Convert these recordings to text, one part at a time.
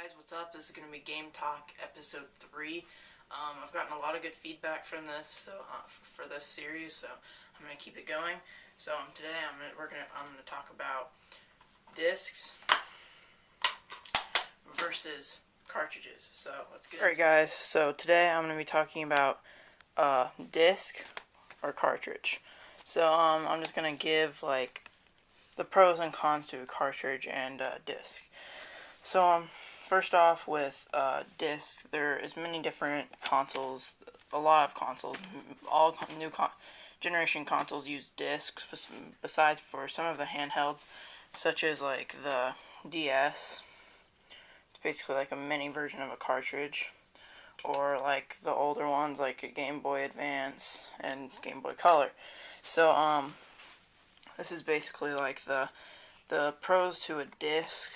Guys, what's up? This is going to be Gametalk Episode 3. I've gotten a lot of good feedback from this for this series, so I'm going to keep it going. So today I'm going to talk about discs versus cartridges. So let's get Alright guys, so today I'm going to be talking about disc or cartridge. So I'm just going to give like the pros and cons to a cartridge and disc. So first off, with disc, there is many different consoles, a lot of consoles. All new generation consoles use discs, besides for some of the handhelds, such as like the DS. It's basically like a mini version of a cartridge. Or like the older ones, like a Game Boy Advance and Game Boy Color. So this is basically like the pros to a disc.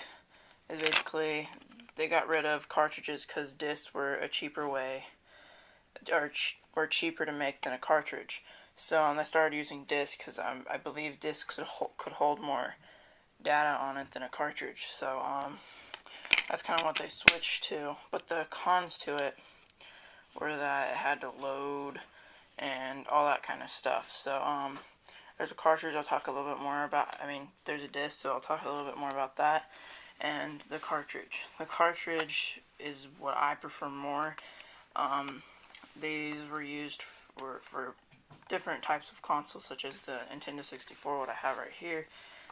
Is basically they got rid of cartridges because discs were a cheaper way, or were cheaper to make than a cartridge. So they started using discs because I believe discs could hold more data on it than a cartridge. So that's kind of what they switched to. But the cons to it were that it had to load and all that kind of stuff. So there's a cartridge I'll talk a little bit more about. I mean, there's a disc, so I'll talk a little bit more about that. And the cartridge. The cartridge is what I prefer more. These were used for different types of consoles, such as the Nintendo 64, what I have right here,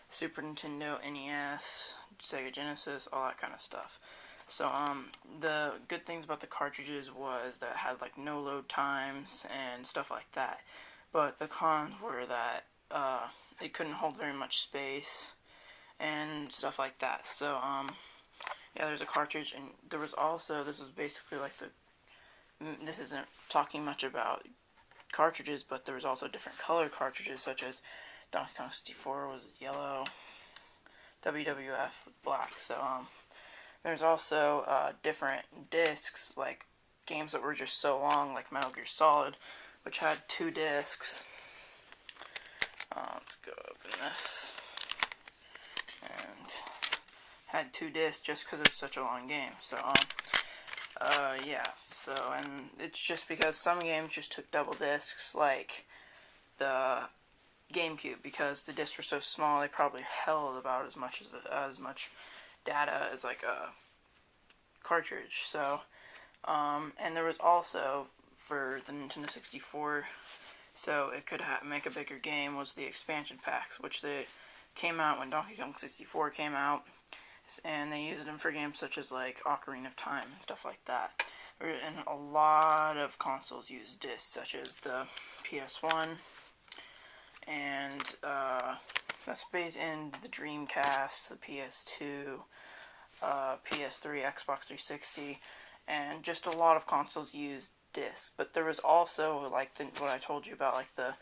Super Nintendo, NES, Sega Genesis, all that kind of stuff. So the good things about the cartridges was that it had like no load times and stuff like that. But the cons were that it couldn't hold very much space and stuff like that. So yeah, there's a cartridge, and there was also, this was basically like this isn't talking much about cartridges, but there was also different color cartridges, such as Donkey Kong 64 was yellow, WWF was black. So there's also different discs, like games that were just so long, like Metal Gear Solid, which had 2 discs. Let's go open this. And had 2 discs just because it's such a long game. So yeah, so, and it's just because some games just took double discs, like the GameCube, because the discs were so small, they probably held about as much data as like a cartridge. So and there was also, for the Nintendo 64, so it could make a bigger game, was the expansion packs, which they came out when Donkey Kong 64 came out, and they used them for games such as like Ocarina of Time and stuff like that. And a lot of consoles use discs, such as the PS1, and that's based in the Dreamcast, the PS2, PS3, Xbox 360, and just a lot of consoles use discs. But there was also like what I told you about, like the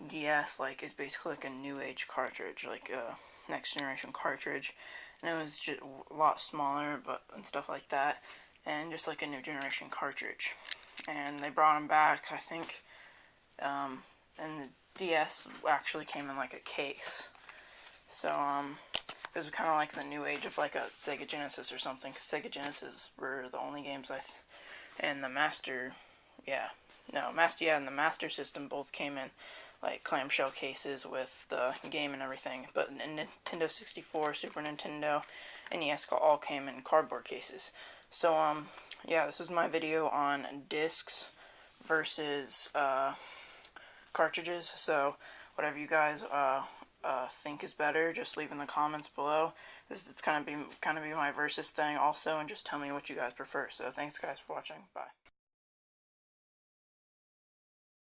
DS, like is basically like a new age cartridge, like a next generation cartridge, and it was just a lot smaller, and stuff like that, and just like a new generation cartridge. And they brought them back, I think, and the DS actually came in like a case. So it was kind of like the new age of like a Sega Genesis or something, because Sega Genesis were the only games and the Master, and the Master System both came in like clamshell cases with the game and everything. But Nintendo 64, Super Nintendo, NES all came in cardboard cases. So yeah, this is my video on discs versus cartridges. So whatever you guys think is better, just leave in the comments below. It's kind of be my versus thing also, and just tell me what you guys prefer. So thanks guys for watching. Bye.